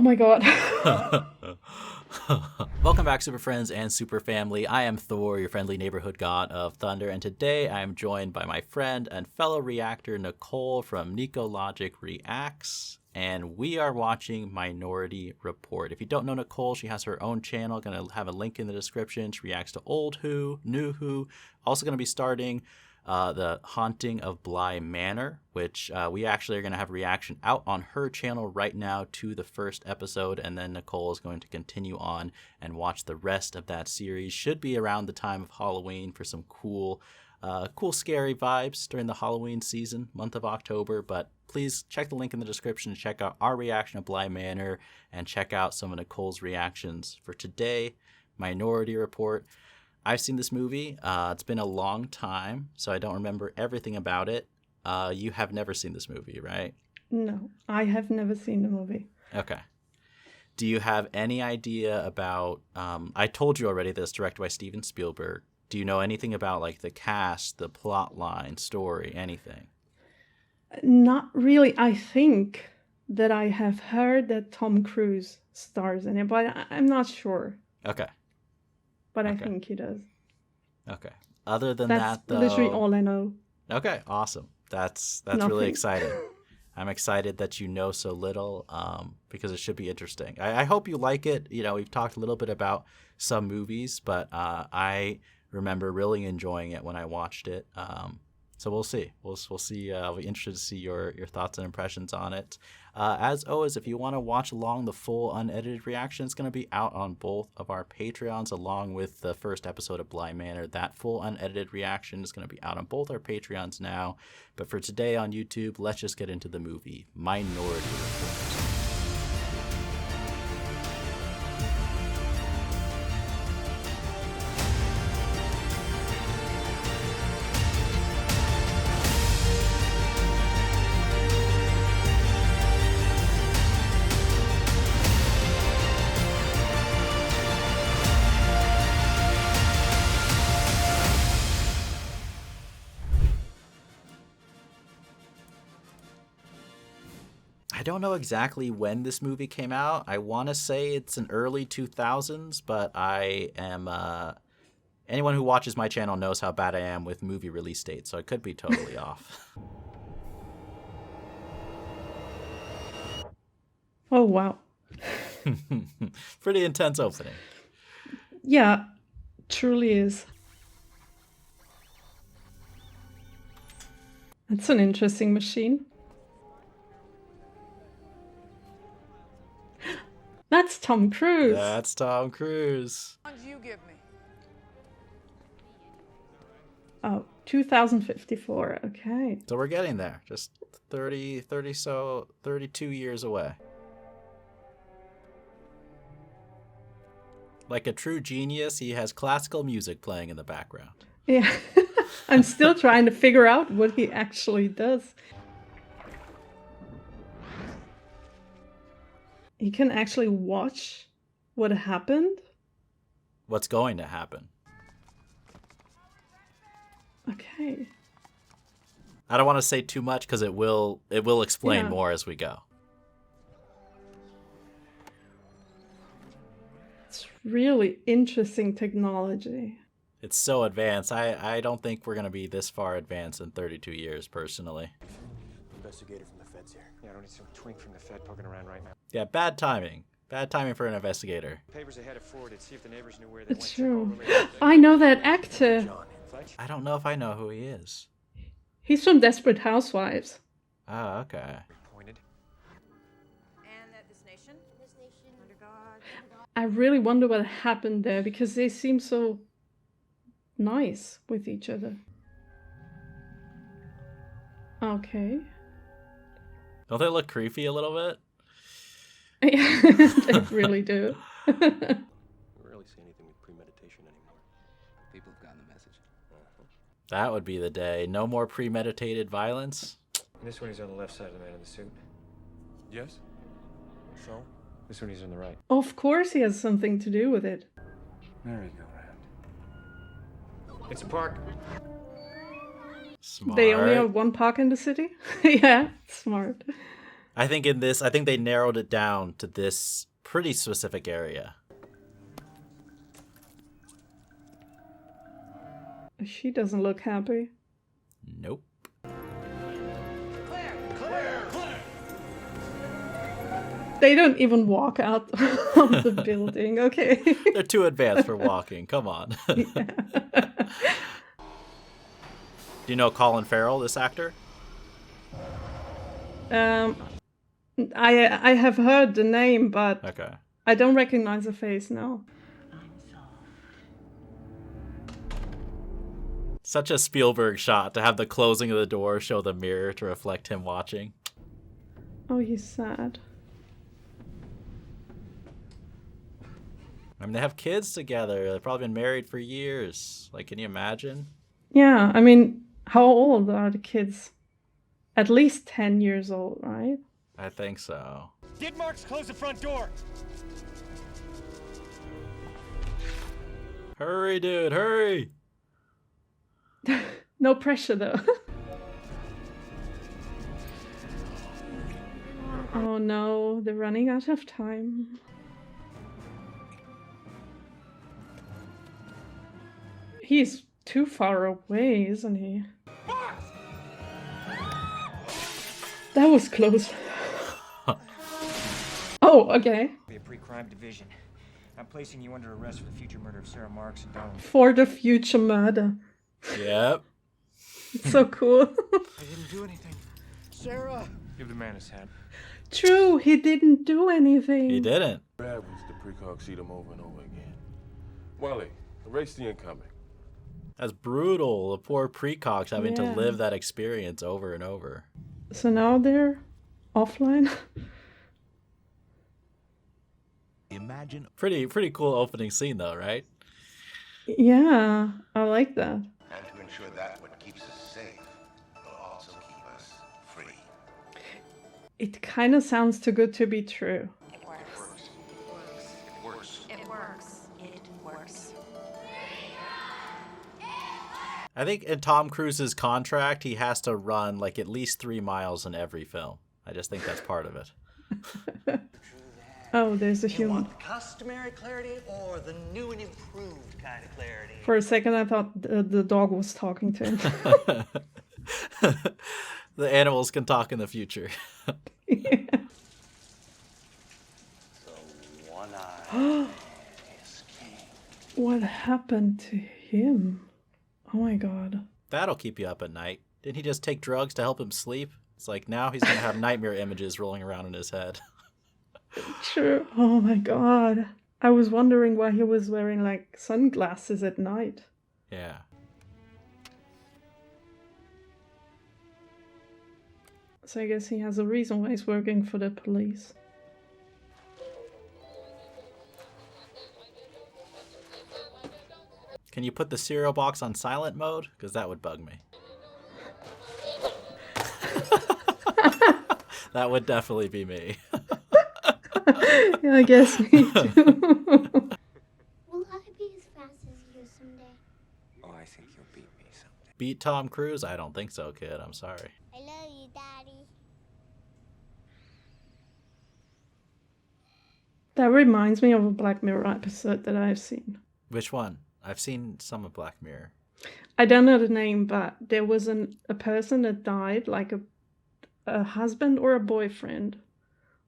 my god. Welcome back, Super Friends and Super Family. I am Thor, your friendly neighborhood god of thunder, and today I am joined by my friend and fellow reactor Nicole from Nico Logic Reacts, and we are watching Minority Report. If you don't know Nicole, she has her own channel. Going to have a link in the description. She reacts to old Who, new Who. Also going to be starting The Haunting of Bly Manor, which we actually are going to have a reaction out on her channel right now to the first episode, and then Nicole is going to continue on and watch the rest of that series. Should be around the time of Halloween for some cool scary vibes during the Halloween season, month of October. But please check the link in the description to check out our reaction of Bly Manor and check out some of Nicole's reactions for today. Minority Report. I've seen this movie. It's been a long time, so I don't remember everything about it. You have never seen this movie, right? No, I have never seen the movie. Okay. Do you have any idea about... I told you already that it's directed by Steven Spielberg. Do you know anything about like the cast, the plot line, story, anything? Not really. I think that I have heard that Tom Cruise stars in it, but I'm not sure. Okay. But Okay. I think he does. Okay. Other than That's that, though... literally all I know. Okay, awesome. That's Nothing. really exciting. I'm excited that you know so little, because it should be interesting. I hope you like it. You know, we've talked a little bit about some movies, but I remember really enjoying it when I watched it. So we'll see. We'll see. I'll be interested to see your thoughts and impressions on it. As always, if you want to watch along, the full unedited reaction is going to be out on both of our Patreons, along with the first episode of Bly Manor. That full unedited reaction is going to be out on both our Patreons now. But for today on YouTube, let's just get into the movie, Minority Report. I don't know exactly when this movie came out. I want to say it's in early 2000s, but I am... anyone who watches my channel knows how bad I am with movie release dates, so I could be totally off. Oh, wow. Pretty intense opening. Yeah, truly is. That's an interesting machine. That's Tom Cruise. That's Tom Cruise. You give me. Oh, 2054. Okay. So we're getting there. Just 32 years away. Like a true genius, he has classical music playing in the background. Yeah. I'm still trying to figure out what he actually does. He can actually watch what happened. What's going to happen? Okay. I don't want to say too much because it will explain more as we go. It's really interesting technology. It's so advanced. I don't think we're going to be this far advanced in 32 years, personally. Investigator from the feds here. Yeah, I don't need some twink from the Fed poking around right now. Yeah, bad timing. Bad timing for an investigator. Papers ahead of forwarded. See if the neighbors knew where they It's went. true. I know that actor. John Fletch. I don't know if I know who he is. He's from Desperate Housewives. Oh, okay. Pointed. And that this nation under God. I really wonder what happened there because they seem so nice with each other. Okay. Don't they look creepy a little bit? Yeah, they really do. We rarely see anything with premeditation anymore. People have gotten the message. That would be the day. No more premeditated violence. And this one he's on the left side of the man in the suit. Yes? So? This one he's on the right. Of course he has something to do with it. Merry-go-round. It's a park. Smart. They only have one park in the city? Yeah, smart. I think they narrowed it down to this pretty specific area. She doesn't look happy. Nope. They don't even walk out of the building. Okay. They're too advanced for walking. Come on. Do you know Colin Farrell, this actor? I have heard the name, but Okay. I don't recognize the face now. Such a Spielberg shot to have the closing of the door show the mirror to reflect him watching. Oh, he's sad. I mean, they have kids together. They've probably been married for years. Like, can you imagine? Yeah, I mean, how old are the kids? At least 10 years old, right? I think so. Skid marks, close the front door. Hurry, dude, hurry! No pressure, though. Oh no, they're running out of time. He's too far away, isn't he? That was close. Oh, okay. Be a pre-crime division. I'm placing you under arrest for the future murder of Sarah Marks and Donald. For the future murder. Yep. It's so cool. I didn't do anything. Sarah! Give the man his hat. True, he didn't do anything. He didn't. Brad was the precog see them over and over again. Wally, erase the incoming. That's brutal. The poor precogs having to Yeah. live that experience over and over. So now they're offline. Imagine Pretty cool opening scene though, right? Yeah, I like that. And to ensure that what keeps us safe will also keep us free. It kind of sounds too good to be true. It works. It works. It works. It works. I think in Tom Cruise's contract, he has to run like at least 3 miles in every film. I just think that's part of it. Oh, there's a You human. want customary clarity or the new and improved kind of clarity? For a second, I thought the dog was talking to him. The animals can talk in the future. Yeah. So one eye is king. What happened to him? Oh my god. That'll keep you up at night. Didn't he just take drugs to help him sleep? It's like now he's going to have nightmare images rolling around in his head. True. Oh my god. I was wondering why he was wearing like sunglasses at night. Yeah. So I guess he has a reason why he's working for the police. Can you put the cereal box on silent mode? Because that would bug me. That would definitely be me. Yeah, I guess me too. Will I be as fast as you someday? Oh, I think you'll beat me someday. Beat Tom Cruise? I don't think so, kid. I'm sorry. I love you, Daddy. That reminds me of a Black Mirror episode that I've seen. Which one? I've seen some of Black Mirror. I don't know the name, but there was a person that died, like a husband or a boyfriend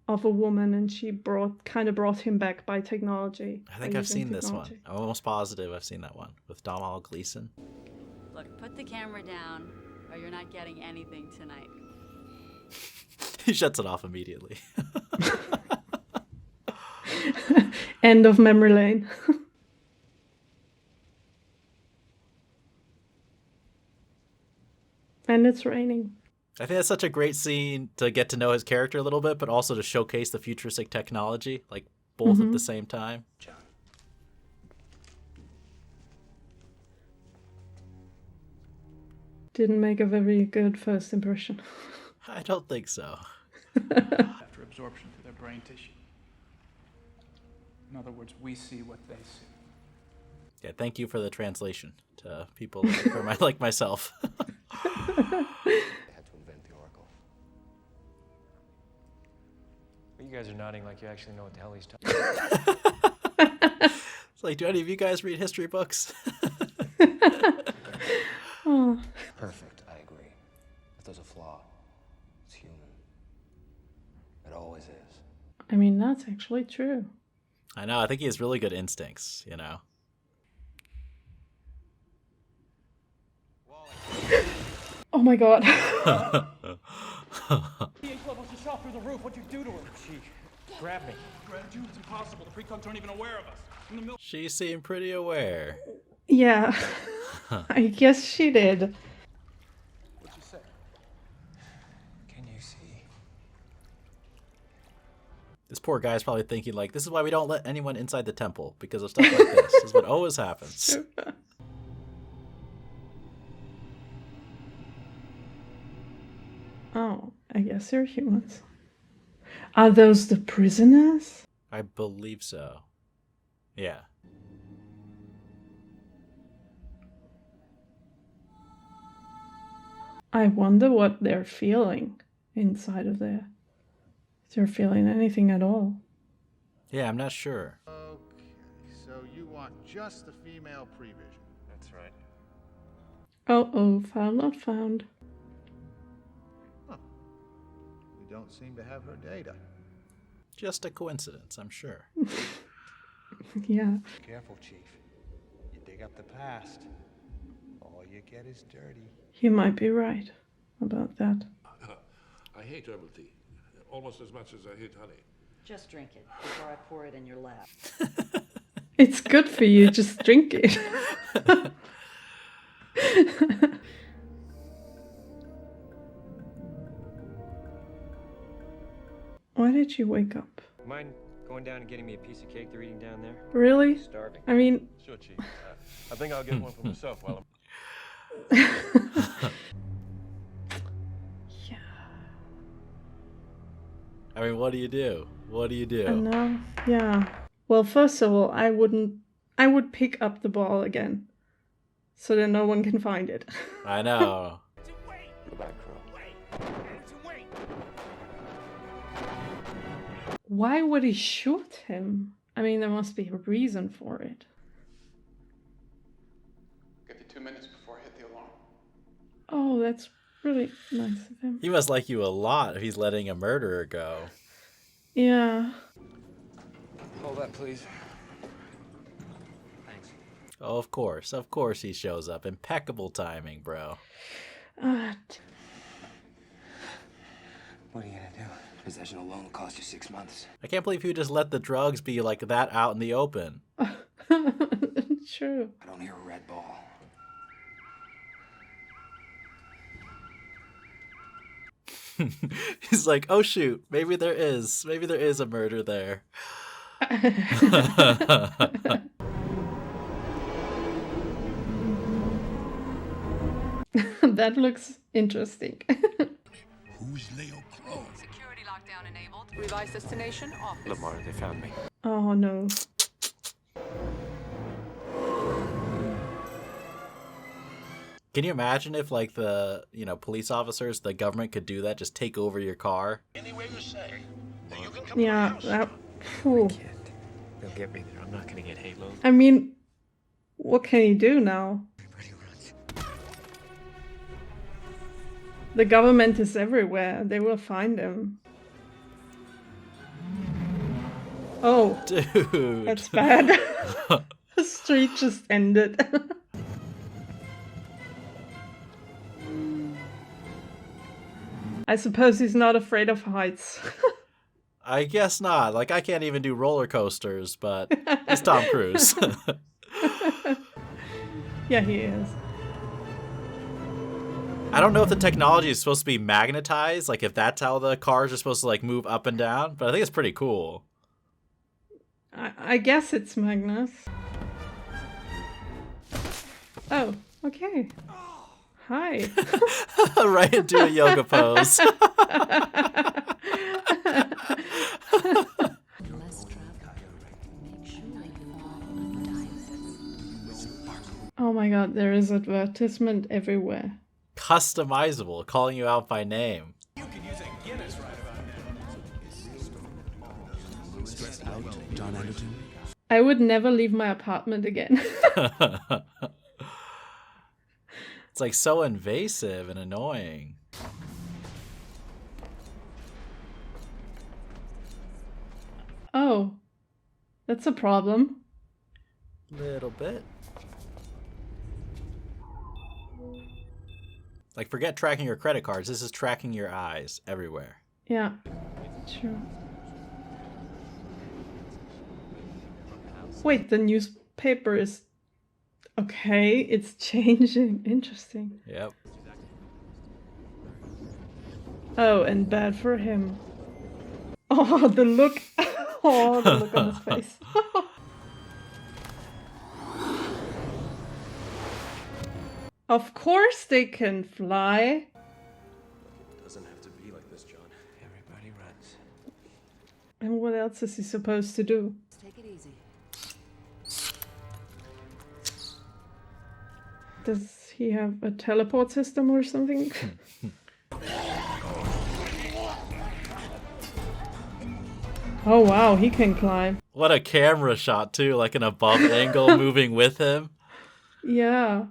of a woman, and she brought him back by technology. I think by I've using seen this one. technology. I'm almost positive I've seen that one with Domhnall Gleeson. Look, put the camera down, or you're not getting anything tonight. He shuts it off immediately. End of memory lane. And it's raining. I think that's such a great scene to get to know his character a little bit, but also to showcase the futuristic technology, like both at the same time. John. Didn't make a very good first impression. I don't think so. After absorption through their brain tissue. In other words, we see what they see. Yeah, thank you for the translation to people like myself. They had to invent the Oracle. You guys are nodding like you actually know what the hell he's talking about. It's like, do any of you guys read history books? Oh. Perfect, I agree. If there's a flaw, it's human. It always is. I mean, that's actually true. I know, I think he has really good instincts, you know? Oh my god. pH levels just shot through the roof. What'd you do to her? She grabbed me. Grabbed you? It's impossible. The pre-cons aren't even aware of us. In the middle. She seemed pretty aware. Yeah. I guess she did. What'd you say? Can you see? This poor guy's probably thinking, like, this is why we don't let anyone inside the temple, because of stuff like this. This is what always happens. Oh, I guess they're humans. Are those the prisoners? I believe so. Yeah. I wonder what they're feeling inside of there. If they're feeling anything at all. Yeah, I'm not sure. Okay, so you want just the female prevision. That's right. Oh, found not found. Huh. We don't seem to have her data. Just a coincidence, I'm sure. Yeah. Careful, Chief. You dig up the past, all you get is dirty. You might be right about that. I hate herbal tea, almost as much as I hate honey. Just drink it before I pour it in your lap. It's good for you, just drink it. Why did you wake up? Mind going down and getting me a piece of cake they're eating down there? Really? Starving. I mean... Sure, Chief. I think I'll get one for myself while I'm... Yeah. I mean, what do you do? What do you do? I know. Yeah. Well, first of all, I would pick up the ball again. So that no one can find it. I know. Go back, Crow. Why would he shoot him? I mean, there must be a reason for it. Give you 2 minutes before I hit the alarm. Oh, that's really nice of him. He must like you a lot if he's letting a murderer go. Yeah. Hold that, please. Thanks. Oh, of course he shows up. Impeccable timing, bro. What are you gonna do? Possession alone will cost you 6 months. I can't believe you just let the drugs be like that out in the open. True. I don't hear a red ball. He's like, oh shoot, maybe there is a murder there. That looks interesting. Who's Leo Crow? Security lockdown enabled. Revised destination office. Lamar, they found me. Oh no. Can you imagine if, like, the, police officers, the government could do that, just take over your car? Anywhere you say. You can come Yeah, to my that... house. Phew. They'll get me there. I'm not gonna get Halo. I mean, what can he do now? The government is everywhere. They will find him. Oh. Dude. That's bad. The street just ended. I suppose he's not afraid of heights. I guess not. Like, I can't even do roller coasters, but it's Tom Cruise. Yeah, he is. I don't know if the technology is supposed to be magnetized, like if that's how the cars are supposed to, like, move up and down, but I think it's pretty cool. I guess it's Magnus. Oh, okay. Hi. Right into a yoga pose. Oh my god, there is advertisement everywhere. Customizable, calling you out by name. You can use a Guinness right about Stressed out, John Anderton? I would never leave my apartment again. It's like so invasive and annoying. Oh, that's a problem. Little bit. Like, forget tracking your credit cards. This is tracking your eyes everywhere. Yeah, true. Wait, the newspaper is... Okay, it's changing. Interesting. Yep. Oh, and bad for him. Oh, the look. Oh, the look on his face. Of course they can fly. It doesn't have to be like this, John. Everybody runs. And what else is he supposed to do? Take it easy. Does he have a teleport system or something? Oh wow, he can climb. What a camera shot too, like an above angle moving with him. Yeah.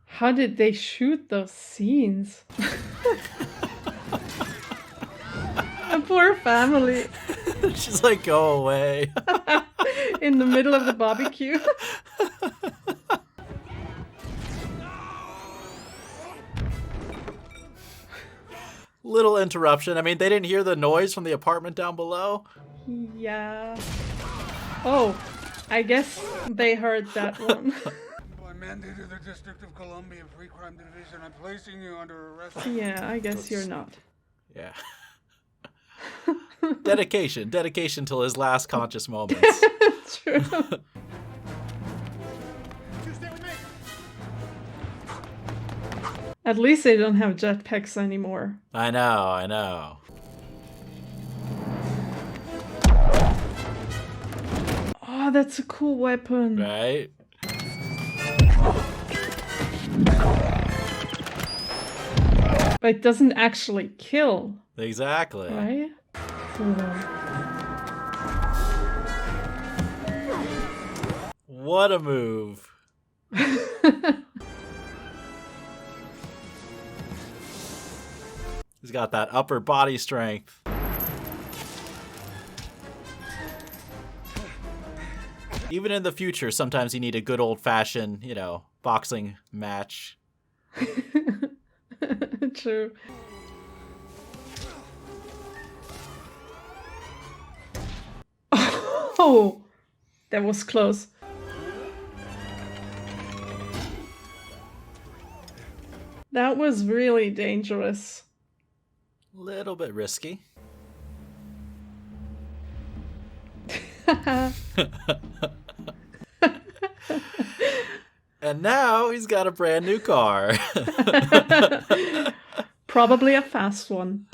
How did they shoot those scenes? A poor family. She's like, go away. In the middle of the barbecue. Little interruption. I mean, they didn't hear the noise from the apartment down below. Yeah. Oh, I guess they heard that one. By mandate of the District of Columbia Pre-Crime Division, I'm placing you under arrest. Yeah, I guess you're not. Yeah. Dedication till his last conscious moments. True. At least they don't have jetpacks anymore. I know. Oh, that's a cool weapon. Right? But it doesn't actually kill. Exactly. Right? What a move. He's got that upper body strength. Even in the future, sometimes you need a good old-fashioned, boxing match. True. Oh, that was close. That was really dangerous. Little bit risky. And now he's got a brand new car. Probably a fast one.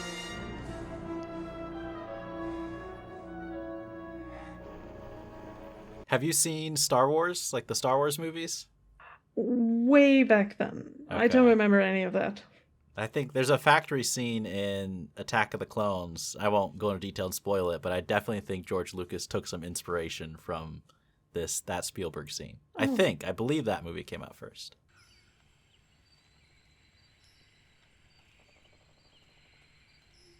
Have you seen Star Wars, like the Star Wars movies? Way back then. Okay. I don't remember any of that. I think there's a factory scene in Attack of the Clones. I won't go into detail and spoil it, but I definitely think George Lucas took some inspiration from that Spielberg scene. Oh. I believe that movie came out first.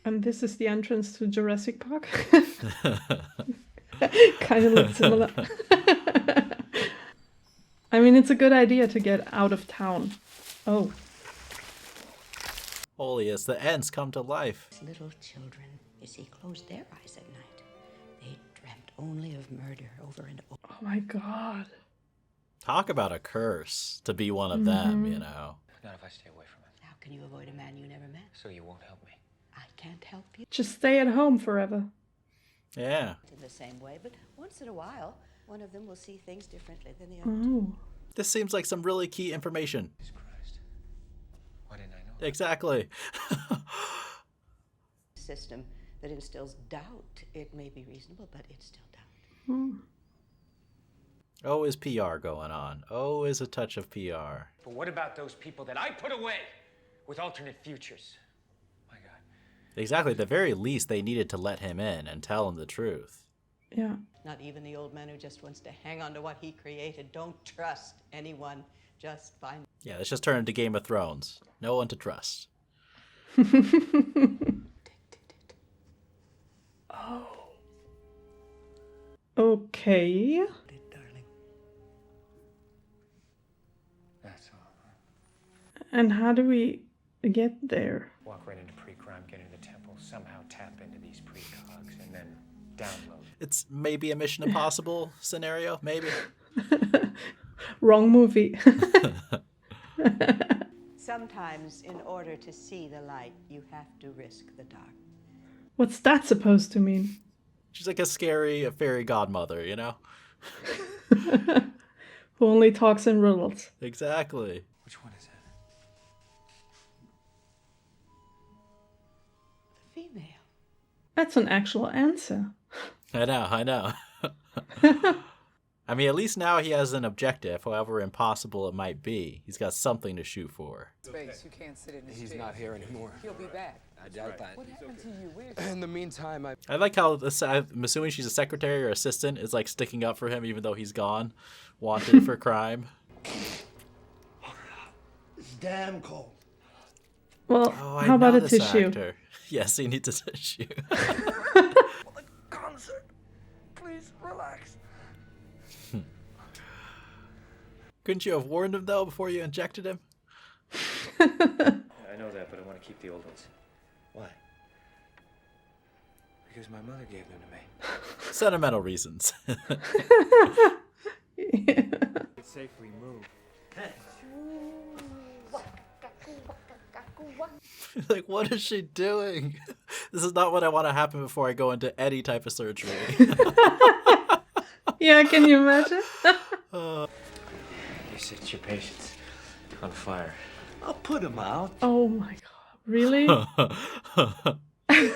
And this is the entrance to Jurassic Park. Kind of looks similar. I mean, it's a good idea to get out of town. Oh. Holy, as the ends come to life. Little children, you see, closed their eyes at night. They dreamt only of murder over and over. Oh my God. Talk about a curse to be one of them, Not if I stay away from it. How can you avoid a man you never met? So you won't help me. I can't help you. Just stay at home forever. Yeah. In the same way, but once in a while, one of them will see things differently than the other. Oh. This seems like some really key information. Jesus Christ. Why didn't I know? Exactly. System that instills doubt. It may be reasonable, but it's still doubt. Oh, is PR going on? Oh, is a touch of PR. But what about those people that I put away? with alternate futures. Exactly. At the very least, they needed to let him in and tell him the truth. Yeah. Not even the old man who just wants to hang on to what he created. Don't trust anyone. Just find. Yeah, let's just turn into Game of Thrones. No one to trust. Oh. Okay. That's all. And how do we get there? Walk right into pre-crime, get into the temple, somehow tap into these precogs, and then download. It's maybe a Mission Impossible scenario, maybe. Wrong movie. Sometimes, in order to see the light, you have to risk the dark. What's that supposed to mean? She's like a scary fairy godmother, you know? Who only talks in riddles. Exactly. Which one is it? The female. That's an actual answer. I know. I mean, at least now he has an objective, however impossible it might be. He's got something to shoot for. Space, you can't sit in his He's chair. not here anymore. He'll be back. I doubt that. What happened to you? Where's In the meantime, I like how I'm assuming she's a secretary or assistant is like sticking up for him even though he's gone, wanted for crime. It's damn cold. Well, how about a tissue? Actor. Yes, he needs a tissue. Concert. Please relax. Couldn't you have warned him though before you injected him? I know that, but I want to keep the old ones. Why? Because my mother gave them to me. Sentimental reasons. It's safe, we move. Like, what is she doing? This is not what I want to happen before I go into any type of surgery. Yeah, can you imagine? You set your patients on fire. I'll put him out. Oh my god, really?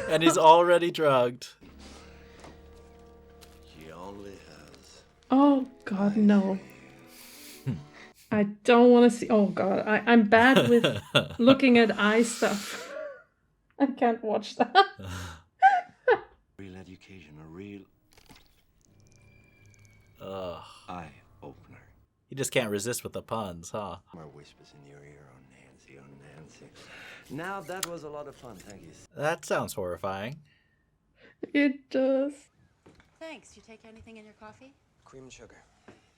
And he's already drugged. She only has. Oh god, no. I don't want to see. Oh god, I'm bad with looking at eye stuff. I can't watch that. Real education, a real Eye opener. He just can't resist with the puns, huh? More whispers in your ear, oh Nancy, oh Nancy. Now that was a lot of fun, thank you. That sounds horrifying. It does. Thanks. You take anything in your coffee? Cream and sugar.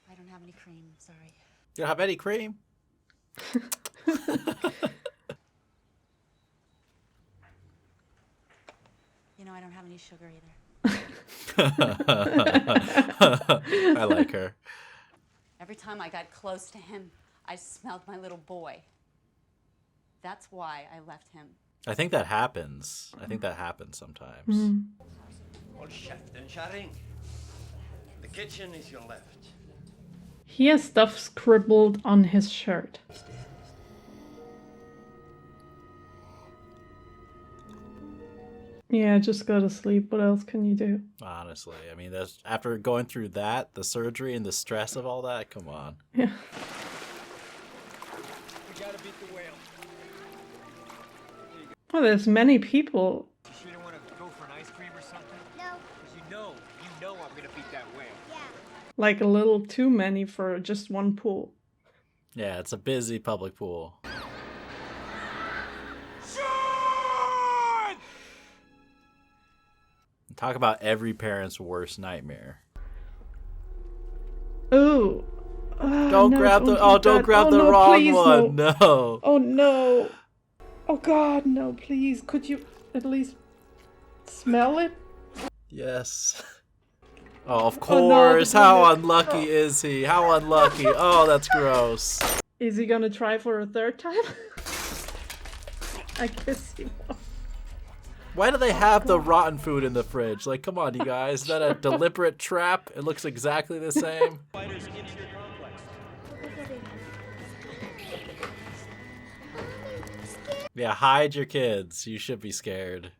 I don't have any cream. Sorry. You don't have any cream? You know, I don't have any sugar either. I like her. Every time I got close to him, I smelled my little boy. That's why I left him. I think that happens. I think that happens sometimes. Well, Cheftain Sharing. The kitchen is your left. He has stuff scribbled on his shirt. Yeah, just go to sleep. What else can you do? Honestly, I mean, that's after going through that, the surgery and the stress of all that, come on. Yeah. We gotta beat the whale. Oh, there's many people. You sure don't want to go for an ice cream or something? No. Because you know I'm gonna beat that whale. Yeah. Like a little too many for just one pool. Yeah, it's a busy public pool. Talk about every parent's worst nightmare. Ooh. Don't grab the no, wrong please, one. No. Oh no. Oh god, no, please. Could you at least smell it? Yes. Oh, of course. How unlucky is he? How unlucky. Oh, that's gross. Is he gonna try for a third time? I guess he will. Why do they have the rotten food in the fridge? Like, come on, you guys. Is that a deliberate trap? It looks exactly the same. Yeah, hide your kids. You should be scared.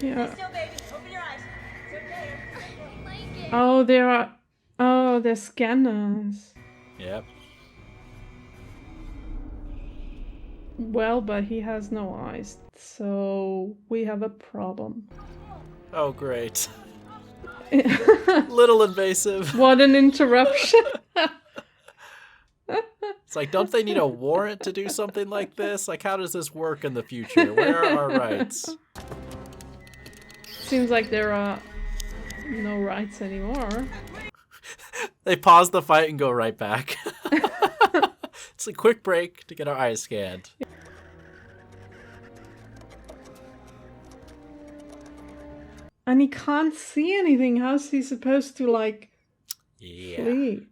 Yeah. Still, baby. Open your eyes. It's okay. Oh, there are. Oh, they're scanners. Yep. Well, but he has no eyes, so we have a problem. Oh, great. Little invasive. What an interruption. It's like, don't they need a warrant to do something like this? Like, how does this work in the future? Where are our rights? Seems like there are no rights anymore. They pause the fight and go right back. It's a quick break to get our eyes scanned. And he can't see anything. How's he supposed to, like, flee?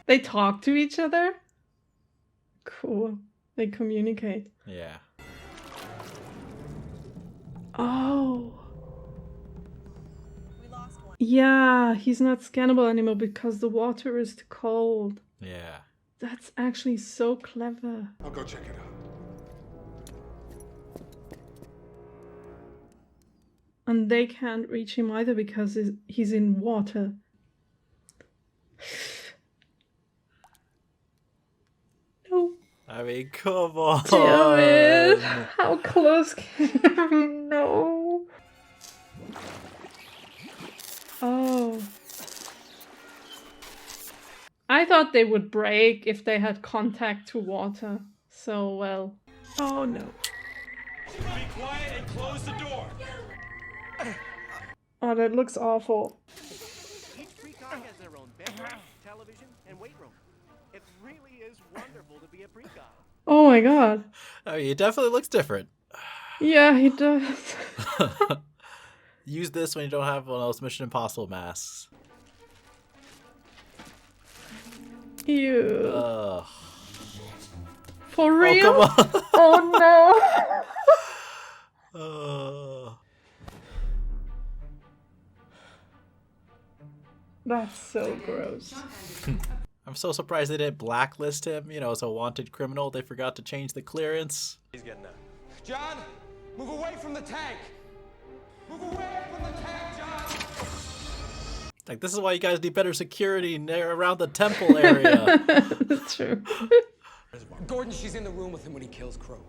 They talk to each other? Cool. They communicate. Yeah. Oh. Yeah, he's not scannable anymore because the water is too cold. Yeah. That's actually so clever. I'll go check it out. And they can't reach him either because he's in water. No. I mean, come on. Damn it. How close can we know? Oh. I thought they would break if they had contact to water. So, well. Oh no. Be quiet and close the door. Oh, that looks awful. Each precog has their own bedroom, television, and weight room. It really is wonderful to be a precog. Oh my god. I mean, it definitely looks different. Yeah, he does. Use this when you don't have one of those Mission Impossible masks. Ew. Ugh. For real? Oh, come on. Oh no. That's so gross. I'm so surprised they didn't blacklist him, you know, as a wanted criminal. They forgot to change the clearance. He's getting out. John, move away from the tank. Move away from the tank, John. Like, this is why you guys need better security around the temple area. That's true. Gordon, she's in the room with him when he kills Crow.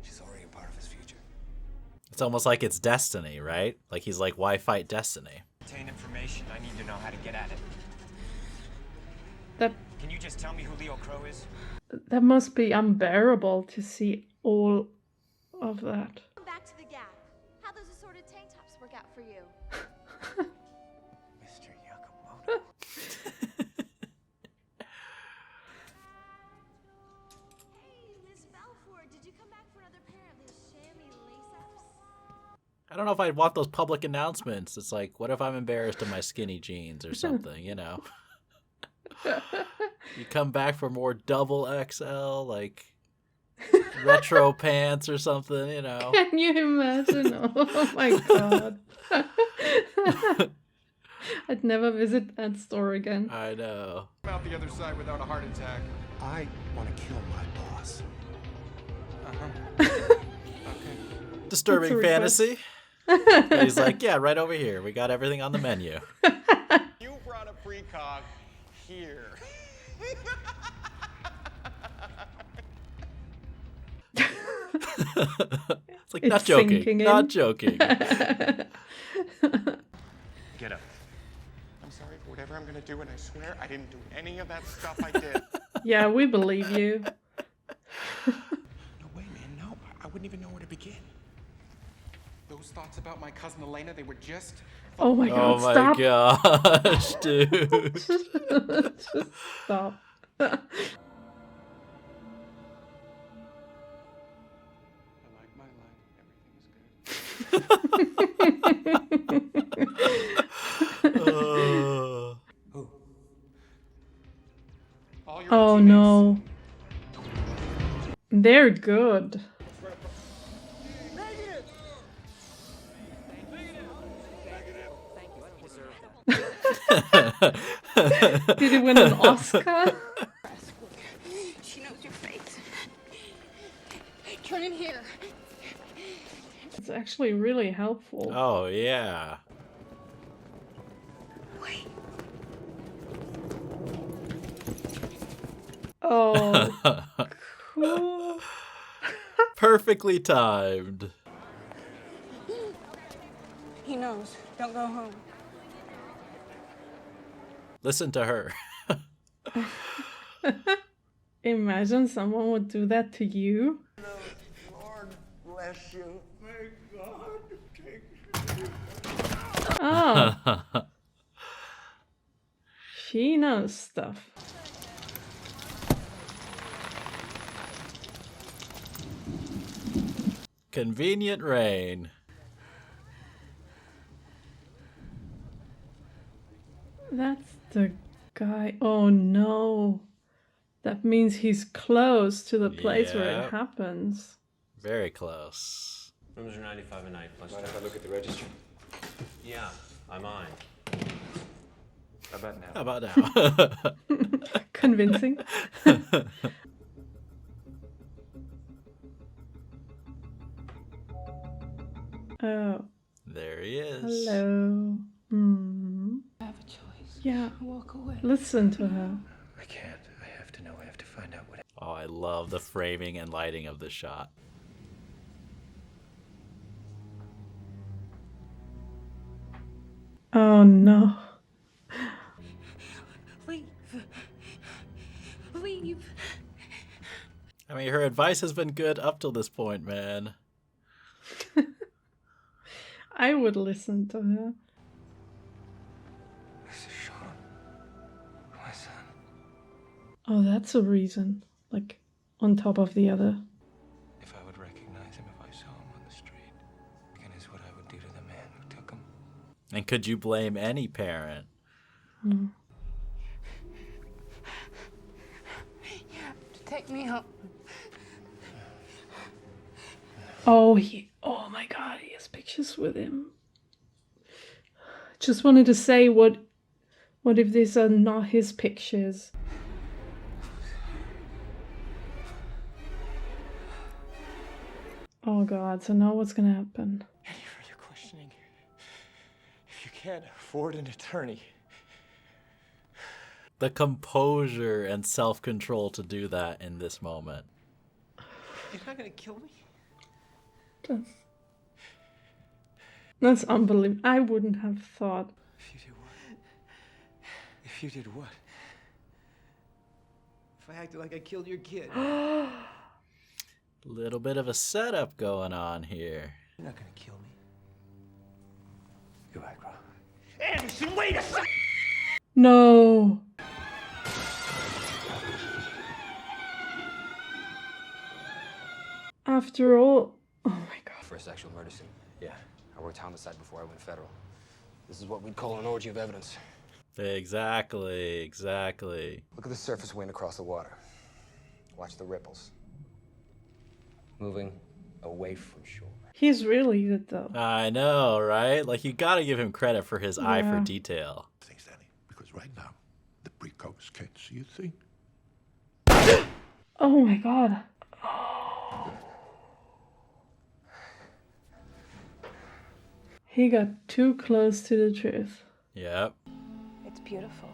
She's already a part of his future. It's almost like it's destiny, right? Like, he's like, why fight destiny? Obtain information. I need to know how to get at it. That Can you just tell me who Leo Crow is? that must be unbearable to see all of that. Back to the gap. How those assorted tank tops work out for you? Mr. Yakamoto. Hey, Miss Balfour, did you come back for another pair of those chamois lace-ups? I don't know if I'd want those public announcements. It's like, what if I'm embarrassed in my skinny jeans or something, you know? You come back for more double XL, like retro pants or something, you know? Can you imagine? Oh my god. I'd never visit that store again. I know. Out the other side without a heart attack. I want to kill my boss. Disturbing fantasy. And he's like, yeah, right over here. We got everything on the menu. You brought a precog here. It's like, not joking. Not joking. Get up. I'm sorry for whatever I'm gonna do, and I swear I didn't do any of that stuff I did. Yeah, we believe you. No way, man, no. I wouldn't even know where to begin. Those thoughts about my cousin Elena, they were just... Oh my god, oh stop. my gosh, dude. Just stop. Oh no. They're good. Did he win an Oscar? She knows your face. Turn in here. It's actually really helpful. Oh, yeah. Wait. Oh, cool. Perfectly timed. He knows. Don't go home. Listen to her. Imagine someone would do that to you. Lord bless you. May God take you. Oh. She knows stuff. Convenient rain. That's the guy. Oh no. That means he's close to the place where Yep. it happens. Very close. Rooms are 95 a night plus Mind if I tax. look at the register? Yeah, I'm mine. How about now? How about now? Convincing. Oh. There he is. Hello. I have a choice. Yeah. Walk away. Listen to her. I can't. I have to know. I have to find out what. Oh, I love the framing and lighting of this shot. Oh no. Leave. Leave. I mean, her advice has been good up till this point, man. I would listen to her. This is Sean. My son. Oh, that's a reason. Like, on top of the other. If I would recognize him if I saw him on the street, again is what I would do to the man who took him. And could you blame any parent? Mm. You have to take me home. Oh, oh my god, he has pictures with him. Just wanted to say, what if these are not his pictures? Oh god, so now what's gonna happen? Any further questioning? If you can't afford an attorney. The composure and self-control to do that in this moment. You're not gonna kill me? That's unbelievable. I wouldn't have thought. If you did what? If you did what? If I acted like I killed your kid. Little bit of a setup going on here. You're not gonna kill me. You're right, bro. Anderson, wait a second! No. After all, oh my god. For a sexual murder scene. Yeah, I worked homicide before I went federal. This is what we'd call an orgy of evidence. Exactly, exactly. Look at the surface wind across the water. Watch the ripples. Moving away from shore. He's really good though. I know, right? Like, you gotta give him credit for his eye for Yeah. detail. Thanks, Danny, because right now, the precogs can't see a thing. Oh my god. He got too close to the truth. Yep. It's beautiful.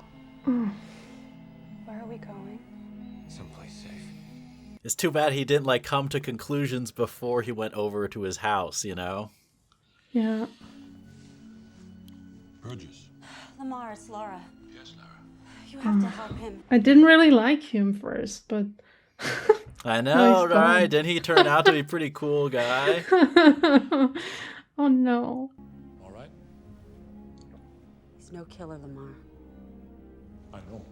Mm. Where are we going? Someplace safe. It's too bad he didn't, like, come to conclusions before he went over to his house, you know? Yeah. Burgess. Lamar, it's Laura. Yes, Laura. You have to help him. I didn't really like him first, but I No, know, he's right? gone. Didn't he turn out to be a pretty cool guy? oh no. All right? He's no killer, Lamar. I know.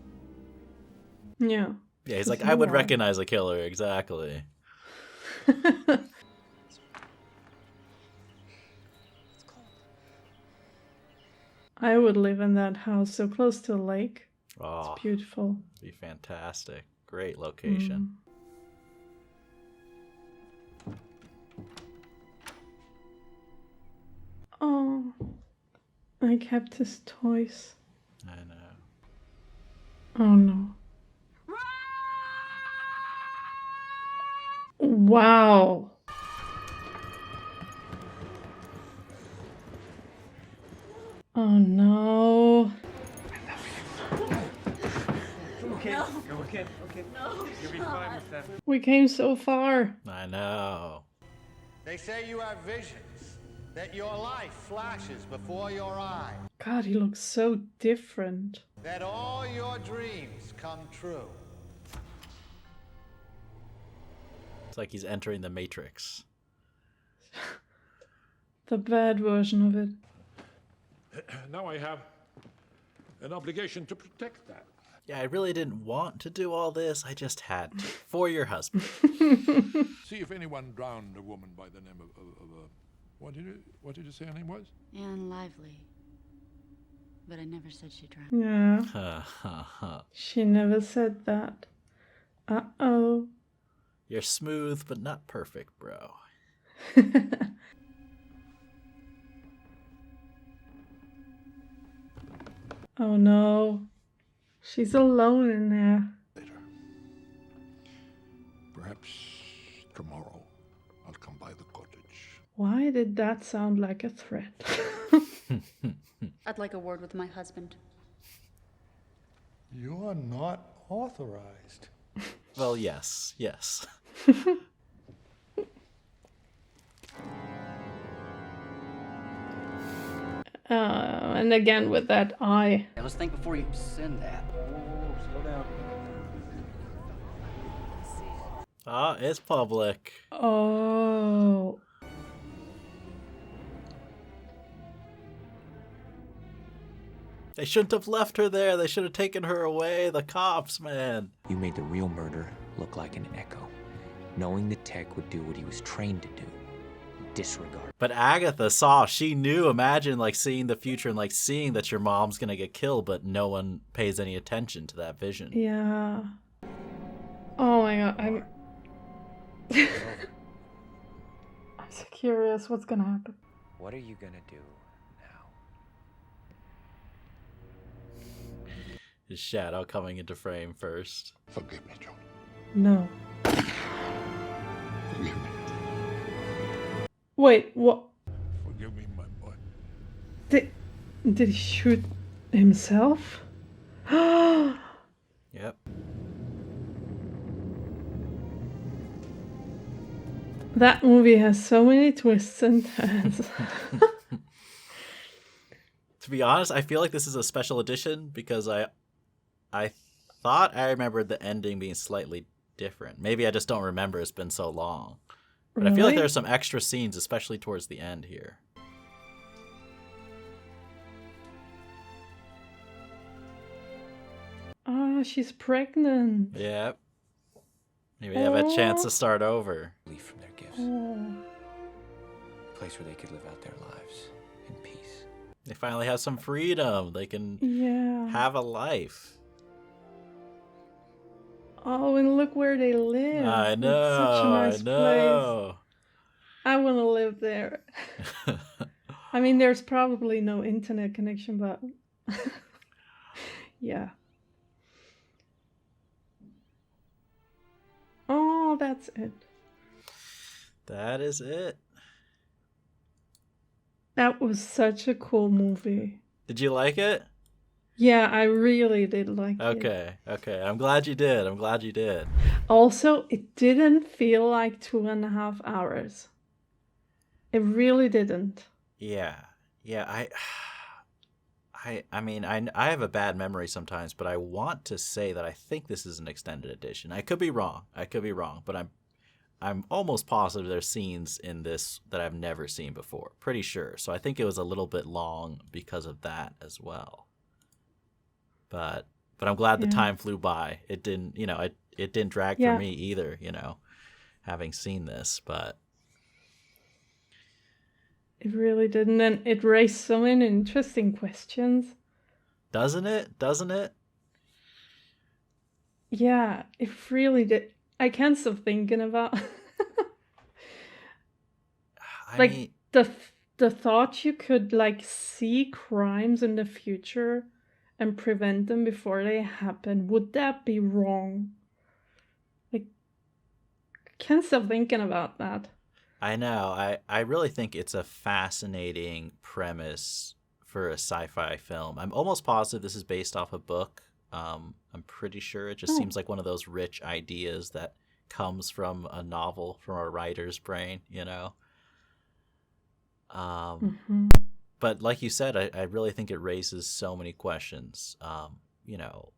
Yeah. Yeah, he's like, I would recognize a killer, exactly. I would live in that house so close to a lake. Oh, It's beautiful. be fantastic. Great location. Oh, I kept his toys. I know. Oh no. Wow. Oh no. Okay, okay. No. Go again. Okay. No, You'll be fine with that. We came so far. I know. They say you have visions, that your life flashes before your eyes, God, he looks so different. that all your dreams come true. It's like he's entering the Matrix. The bad version of it. Now I have an obligation to protect that. Yeah, I really didn't want to do all this. I just had to. For your husband. See if anyone drowned a woman by the name of what did you say her name was? Anne Lively. But I never said she drowned. Yeah. She never said that. Uh-oh. You're smooth, but not perfect, bro. Oh no. She's alone in there. Perhaps tomorrow I'll come by the cottage. Why did that sound like a threat? I'd like a word with my husband. You are not authorized. Well, yes. And again with that eye. Yeah, let's think before you send that. Whoa, slow down. Ah, it's public. Oh. They shouldn't have left her there. They should have taken her away. The cops, man. You made the real murder look like an echo, knowing the tech would do what he was trained to do. Disregard. But Agatha saw, she knew, imagine like seeing the future and like seeing that your mom's gonna get killed, but no one pays any attention to that vision. Yeah. Oh my god, I'm so curious what's gonna happen. What are you gonna do? His shadow coming into frame first. Forgive me, John. No. Forgive me. Wait, what? Forgive me, my boy. Did he shoot himself? Yep. That movie has so many twists and turns. To be honest, I feel like this is a special edition because I thought I remembered the ending being slightly different. Maybe I just don't remember. It's been so long. But I feel like there's some extra scenes, especially towards the end here. Oh, she's pregnant. Yep. Maybe they have a chance to start over. Leave from their gifts. Oh. A place where they could live out their lives in peace. They finally have some freedom. They can have a life. Oh, and look where they live. I know. It's such a nice I know. place. I want to live there. I mean, there's probably no internet connection, but yeah. Oh, that's it. That is it. That was such a cool movie. Did you like it? Yeah, I really did like it. Okay. I'm glad you did. Also, it didn't feel like 2.5 hours. It really didn't. Yeah. I mean, I have a bad memory sometimes, but I want to say that I think this is an extended edition. I could be wrong, but I'm almost positive there's scenes in this that I've never seen before. Pretty sure. So I think it was a little bit long because of that as well. But I'm glad the time flew by. It didn't, it didn't drag for me either, having seen this, but it really didn't. And it raised so many interesting questions. Doesn't it? Yeah, it really did. I can't stop thinking about the thought you could see crimes in the future and prevent them before they happen. Would that be wrong? I can't stop thinking about that. I know. I really think it's a fascinating premise for a sci-fi film. I'm almost positive this is based off a book I'm pretty sure it just seems like one of those rich ideas that comes from a novel, from a writer's brain, you know? But like you said, I really think it raises so many questions. You know,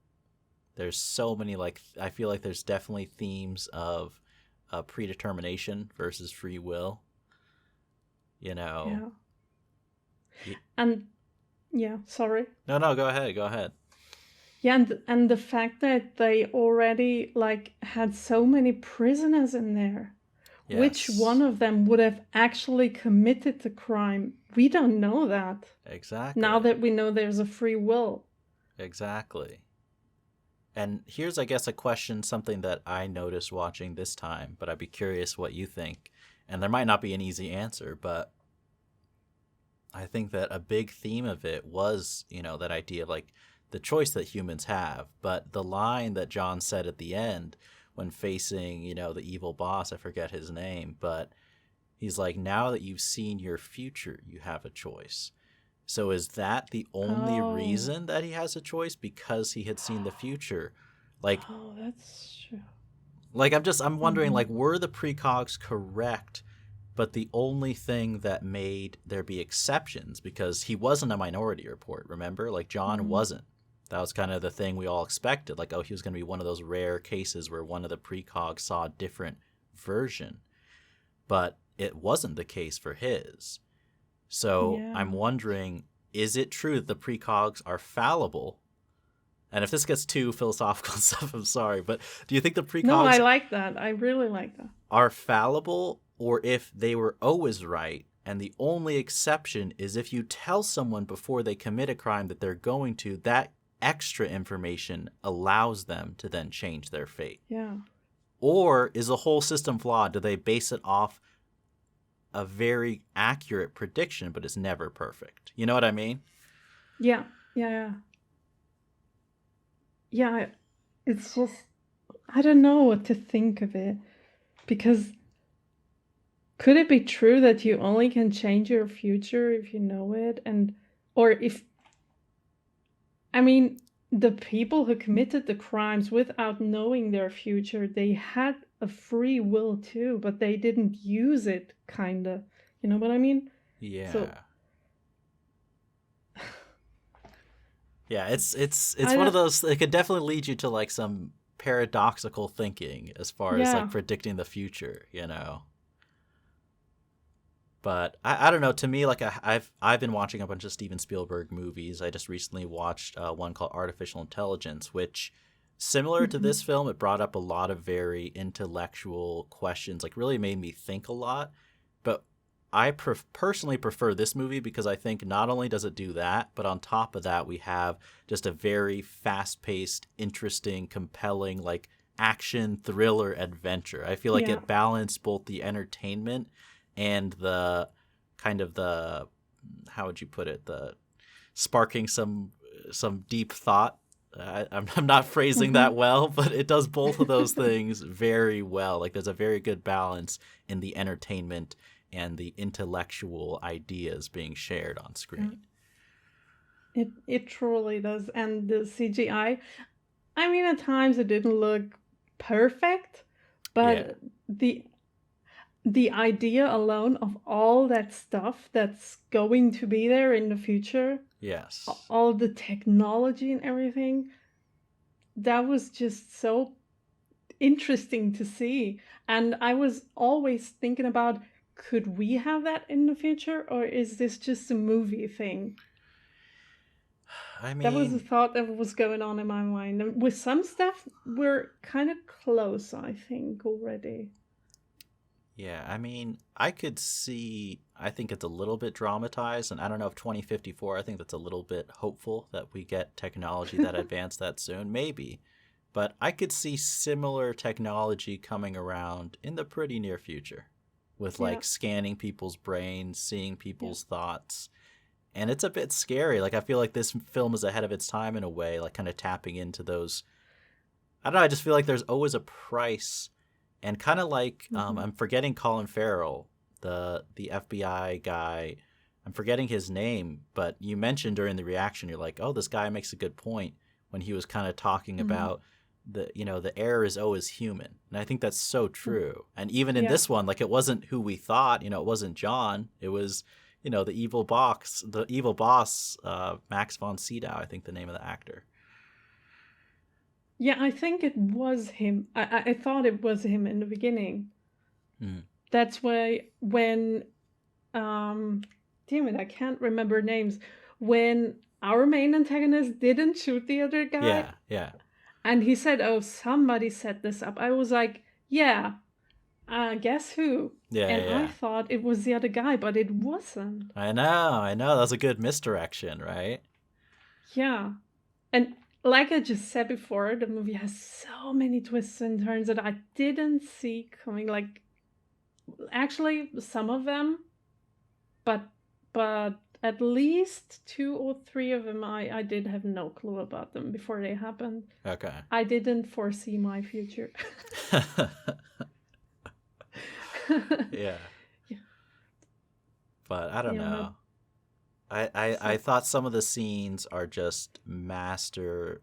there's so many, like, I feel like there's definitely themes of predetermination versus free will, you know? Yeah. And, yeah, sorry. No, go ahead. Yeah, and the fact that they already, like, had so many prisoners in there. Yes. Which one of them would have actually committed the crime? We don't know that. Exactly. Now that we know there's a free will. Exactly. And here's, I guess, a question, something that I noticed watching this time, but I'd be curious what you think. And there might not be an easy answer, but I think that a big theme of it was, you know, that idea of, like, the choice that humans have. But the line that John said at the end when facing, you know, the evil boss, I forget his name, but he's like, now that you've seen your future, you have a choice. So is that the only reason that he has a choice? Because he had seen the future? Like, oh, that's true. Like, I'm wondering, like, were the precogs correct, but the only thing that made there be exceptions, because he wasn't a Minority Report, remember? Like, John wasn't. That was kind of the thing we all expected. Like, oh, he was going to be one of those rare cases where one of the precogs saw a different version. But it wasn't the case for his. So I'm wondering, is it true that the precogs are fallible? And if this gets too philosophical and stuff, I'm sorry. But do you think the precogs... No, I like that. I really like that. ...are fallible, or if they were always right, and the only exception is if you tell someone before they commit a crime that they're going to, that extra information allows them to then change their fate. Yeah. Or is the whole system flawed? Do they base it off a very accurate prediction, but it's never perfect? You know what I mean? Yeah. It's just, I don't know what to think of it, because could it be true that you only can change your future if you know it? The people who committed the crimes without knowing their future, they had a free will too, but they didn't use it, kind of. You know what I mean? Yeah. So, yeah, it's one of those, it could definitely lead you to, like, some paradoxical thinking as far as, like, predicting the future, you know? But I don't know, to me, like, I've been watching a bunch of Steven Spielberg movies. I just recently watched one called Artificial Intelligence, which, similar to this film, it brought up a lot of very intellectual questions, like, really made me think a lot. But I personally prefer this movie because I think not only does it do that, but on top of that, we have just a very fast-paced, interesting, compelling, like, action, thriller, adventure. I feel like it balanced both the entertainment and the kind of the, how would you put it, the sparking some deep thought. I'm not phrasing that well, but it does both of those things very well. Like, there's a very good balance in the entertainment and the intellectual ideas being shared on screen. It truly does. And the CGI, I mean, at times it didn't look perfect, but the idea alone of all that stuff that's going to be there in the future, yes, all the technology and everything, that was just so interesting to see. And I was always thinking about, could we have that in the future, or is this just a movie thing? I mean, that was a thought that was going on in my mind. And with some stuff, we're kind of close, I think, already. Yeah, I mean, I could see, I think it's a little bit dramatized, and I don't know if 2054, I think that's a little bit hopeful that we get technology that advanced that soon, maybe. But I could see similar technology coming around in the pretty near future with, like, scanning people's brains, seeing people's thoughts. And it's a bit scary. Like, I feel like this film is ahead of its time in a way, like, kind of tapping into those, I don't know, I just feel like there's always a price. And kind of like, I'm forgetting Colin Farrell, the FBI guy. I'm forgetting his name, but you mentioned during the reaction, you're like, oh, this guy makes a good point. when he was kind of talking about the error is always human. And I think that's so true. And even in this one, like, it wasn't who we thought, it wasn't John. It was, the evil boss, Max von Sydow, I think the name of the actor. Yeah, I think it was him. I thought it was him in the beginning. That's why when, damn it, I can't remember names. When our main antagonist didn't shoot the other guy. Yeah. And he said, "Oh, somebody set this up." I was like, "Yeah, guess who?" I thought it was the other guy, but it wasn't. I know. That was a good misdirection, right? Yeah. And like I just said before, the movie has so many twists and turns that I didn't see coming. Like, actually, some of them, but at least 2 or 3 of them, I did have no clue about them before they happened. Okay. I didn't foresee my future. Yeah. But I don't know. I thought some of the scenes are just masterful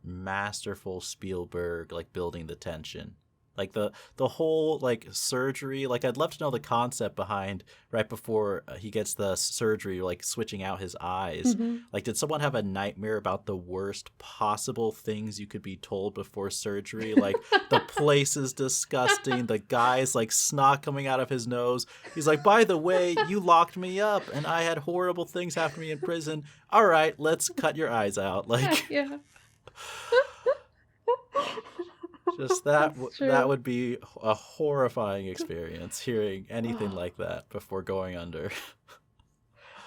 Spielberg, like, building the tension. Like the whole, like, surgery, like, I'd love to know the concept behind right before he gets the surgery, like, switching out his eyes. Like, did someone have a nightmare about the worst possible things you could be told before surgery? Like, the place is disgusting. The guy's, like, snot coming out of his nose. He's like, "By the way, you locked me up and I had horrible things happen to me in prison. All right, let's cut your eyes out." Like, yeah. Just that would be a horrifying experience, hearing anything like that before going under.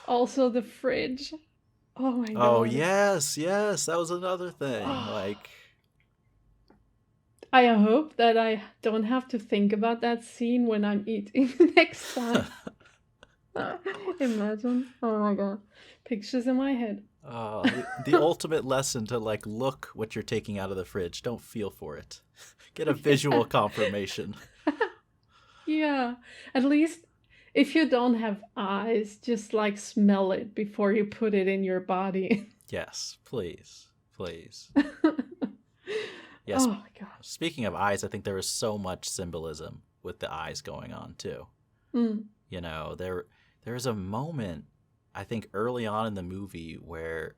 Also the fridge. Oh my god. Oh yes, that was another thing. Like, I hope that I don't have to think about that scene when I'm eating next time. Imagine. Oh my god. Pictures in my head. The ultimate lesson to, like, look what you're taking out of the fridge. Don't feel for it. Get a visual confirmation. Yeah. At least if you don't have eyes, just, like, smell it before you put it in your body. Yes, please. Yes. Oh my god. Speaking of eyes, I think there was so much symbolism with the eyes going on too. There is a moment, I think, early on in the movie where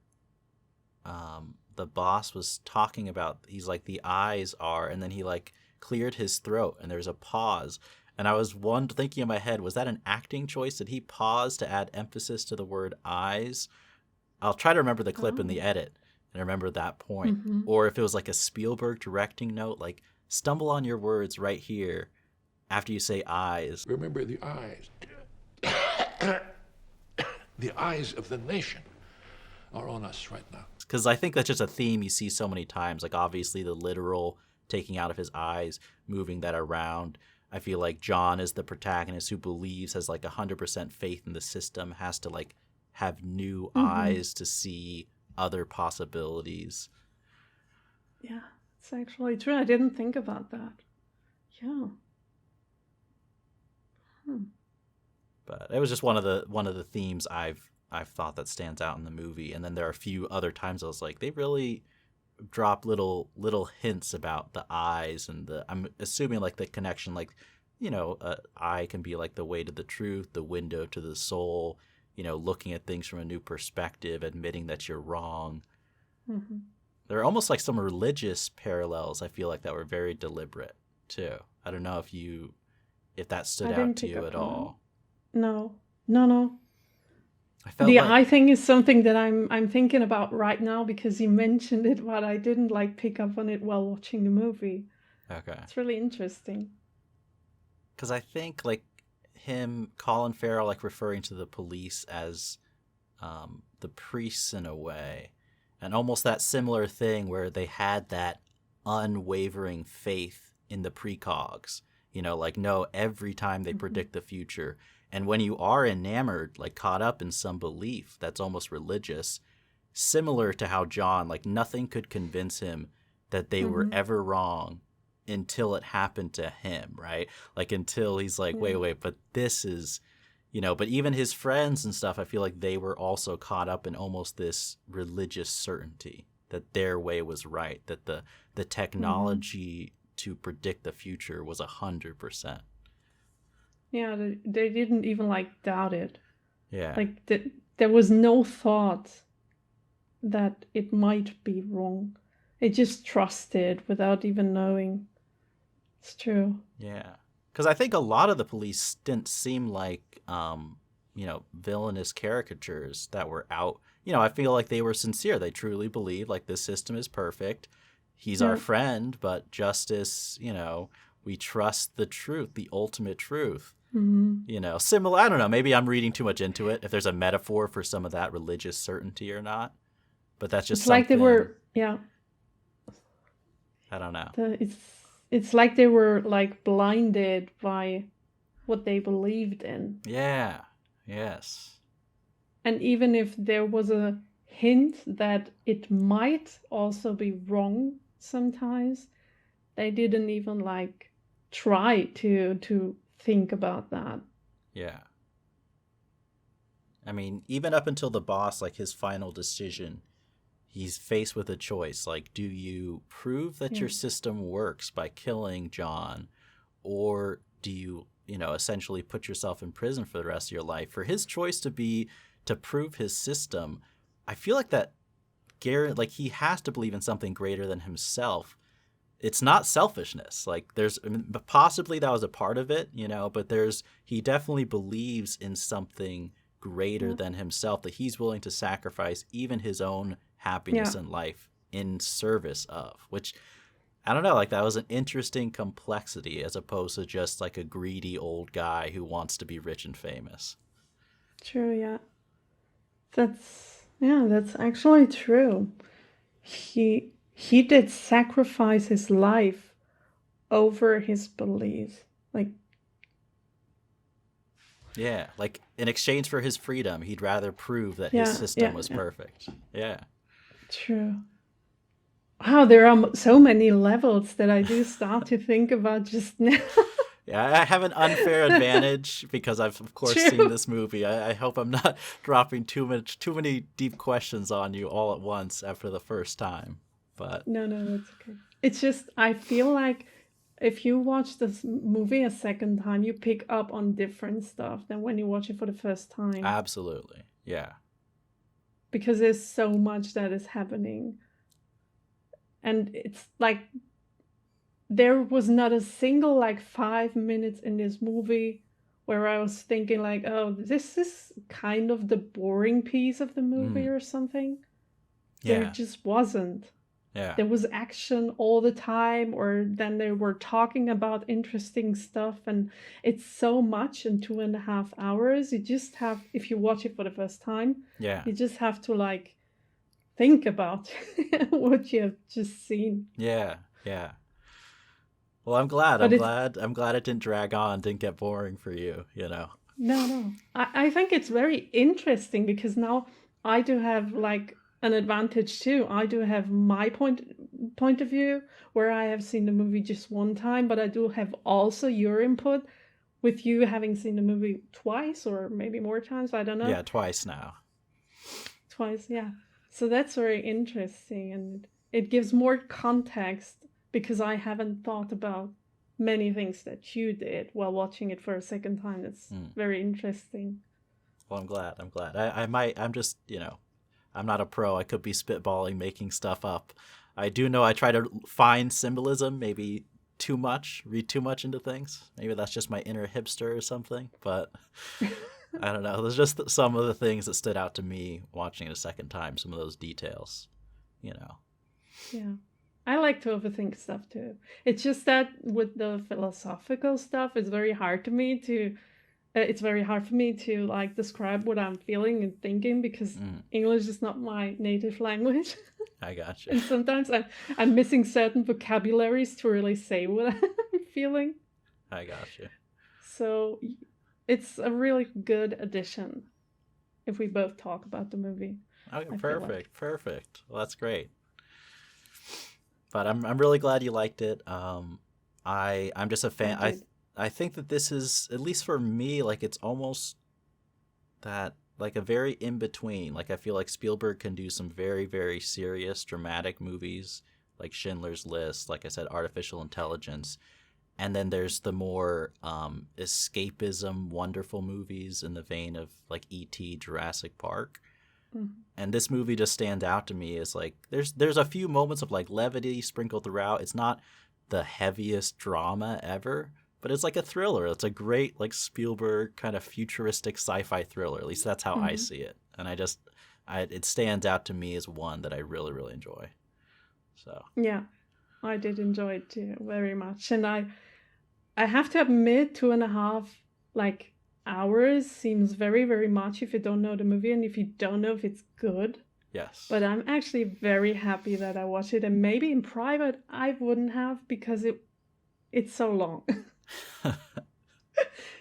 the boss was talking about, he's like, the eyes are, and then he, like, cleared his throat and there's a pause. And I was thinking in my head, was that an acting choice? Did he pause to add emphasis to the word eyes? I'll try to remember the clip in the edit and remember that point. Or if it was like a Spielberg directing note, like, stumble on your words right here after you say eyes. Remember the eyes. The eyes of the nation are on us right now. Because I think that's just a theme you see so many times. Like, obviously the literal taking out of his eyes, moving that around. I feel like John is the protagonist who believes, has, like, 100% faith in the system, has to, like, have new eyes to see other possibilities. Yeah, it's actually true. I didn't think about that. Yeah. But it was just one of the themes I've thought that stands out in the movie. And then there are a few other times I was like, they really drop little hints about the eyes, and I'm assuming, like, the connection, like, eye can be like the way to the truth, the window to the soul, looking at things from a new perspective, admitting that you're wrong. There are almost like some religious parallels, I feel like, that were very deliberate too. I don't know if that stood out to you at all. No. I felt the like... eye thing is something that I'm thinking about right now because you mentioned it, but I didn't, like, pick up on it while watching the movie. Okay. It's really interesting. Because I think, like, Colin Farrell, like, referring to the police as the priests in a way, and almost that similar thing where they had that unwavering faith in the precogs, like, no, every time they predict the future. And when you are enamored, like, caught up in some belief that's almost religious, similar to how John, like, nothing could convince him that they were ever wrong until it happened to him, right? Like, until he's like, wait, but this is, but even his friends and stuff, I feel like they were also caught up in almost this religious certainty that their way was right, that the technology to predict the future was 100%. Yeah, they didn't even like doubt it. Yeah. Like there was no thought that it might be wrong. They just trusted without even knowing. It's true. Yeah. Because I think a lot of the police didn't seem like, villainous caricatures that were out. I feel like they were sincere. They truly believed, like, this system is perfect. He's our friend, but justice, we trust the truth, the ultimate truth. Mm-hmm. Similar, I don't know, maybe I'm reading too much into it, if there's a metaphor for some of that religious certainty or not. But that's just it's like they were, yeah. I don't know. It's like they were, like, blinded by what they believed in. Yeah. Yes. And even if there was a hint that it might also be wrong sometimes, they didn't even, like, try to think about that. Yeah. I mean, even up until the boss, like, his final decision, he's faced with a choice. Like, do you prove that your system works by killing John, or do you, essentially put yourself in prison for the rest of your life? For his choice to prove his system, I feel like that Garrett, like, he has to believe in something greater than himself. It's not selfishness. Like, possibly that was a part of it, but he definitely believes in something greater than himself, that he's willing to sacrifice even his own happiness in life in service of, which, I don't know, like, that was an interesting complexity as opposed to just, like, a greedy old guy who wants to be rich and famous. True, yeah. That's actually true. He did sacrifice his life over his beliefs. Like, yeah, like, in exchange for his freedom, he'd rather prove that his system was perfect. Yeah. True. Wow, there are so many levels that I do start to think about just now. Yeah, I have an unfair advantage because I've, of course, seen this movie. I hope I'm not dropping too many deep questions on you all at once after the first time. But no, that's okay. It's just, I feel like if you watch this movie a second time, you pick up on different stuff than when you watch it for the first time. Absolutely, yeah. Because there's so much that is happening. And it's like, there was not a single, like, 5 minutes in this movie where I was thinking, like, oh, this is kind of the boring piece of the movie or something. Yeah. There just wasn't. Yeah. There was action all the time, or then they were talking about interesting stuff, and it's so much in 2.5 hours. You just have, if you watch it for the first time, you just have to, like, think about what you have just seen. Yeah. Well, I'm glad it didn't drag on, didn't get boring for you, No. I think it's very interesting because now I do have, like, an advantage too. I do have my point of view where I have seen the movie just one time, but I do have also your input with you having seen the movie twice or maybe more times. I don't know. Yeah, twice now. Twice, yeah. So that's very interesting, and it gives more context because I haven't thought about many things that you did while watching it for a second time. That's very interesting. Well, I'm glad. I'm just, I'm not a pro. I could be spitballing, making stuff up. I do know I try to find symbolism, maybe read too much into things. Maybe that's just my inner hipster or something, but I don't know. There's just some of the things that stood out to me watching it a second time, some of those details, Yeah. I like to overthink stuff too. It's just that with the philosophical stuff, it's very hard for me to like describe what I'm feeling and thinking because English is not my native language. I gotcha. And sometimes I'm missing certain vocabularies to really say what I'm feeling. I gotcha. So it's a really good addition if we both talk about the movie. Okay, perfect. Well, that's great. But I'm really glad you liked it. I'm just a fan. I think that this is, at least for me, like, it's almost that like a very in between. Like I feel like Spielberg can do some very, very serious, dramatic movies like Schindler's List, like I said, Artificial Intelligence. And then there's the more escapism, wonderful movies in the vein of like E.T., Jurassic Park. Mm-hmm. And this movie just stands out to me as like there's a few moments of like levity sprinkled throughout. It's not the heaviest drama ever, but it's like a thriller. It's a great like Spielberg kind of futuristic sci-fi thriller. At least that's how I see it. And it stands out to me as one that I really, really enjoy. So yeah, I did enjoy it too very much. And I have to admit, 2.5 like hours seems very, very much if you don't know the movie and if you don't know if it's good. Yes. But I'm actually very happy that I watched it, and maybe in private I wouldn't have because it's so long.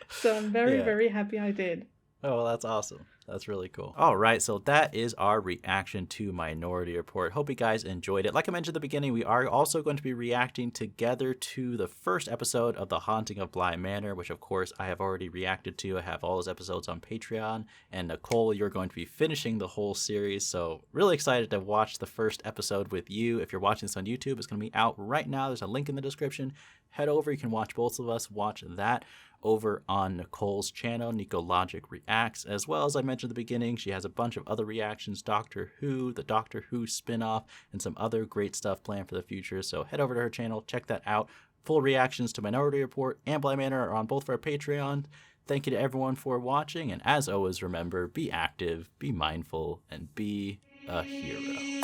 So I'm very, very happy I did. Oh, well, that's awesome. That's really cool. All right, so that is our reaction to Minority Report. Hope you guys enjoyed it. Like I mentioned at the beginning, we are also going to be reacting together to the first episode of The Haunting of Bly Manor, which of course I have already reacted to. I have all those episodes on Patreon. And Nicole, you're going to be finishing the whole series. So really excited to watch the first episode with you. If you're watching this on YouTube, it's going to be out right now. There's a link in the description. Head over. You can watch both of us. Watch that over on Nicole's channel, Nico Logic Reacts. As well as I mentioned at the beginning, she has a bunch of other reactions, Doctor Who, the Doctor Who spinoff, and some other great stuff planned for the future. So head over to her channel, check that out. Full reactions to Minority Report and Bly Manor are on both of our Patreon. Thank you to everyone for watching, and as always, remember, be active, be mindful, and be a hero.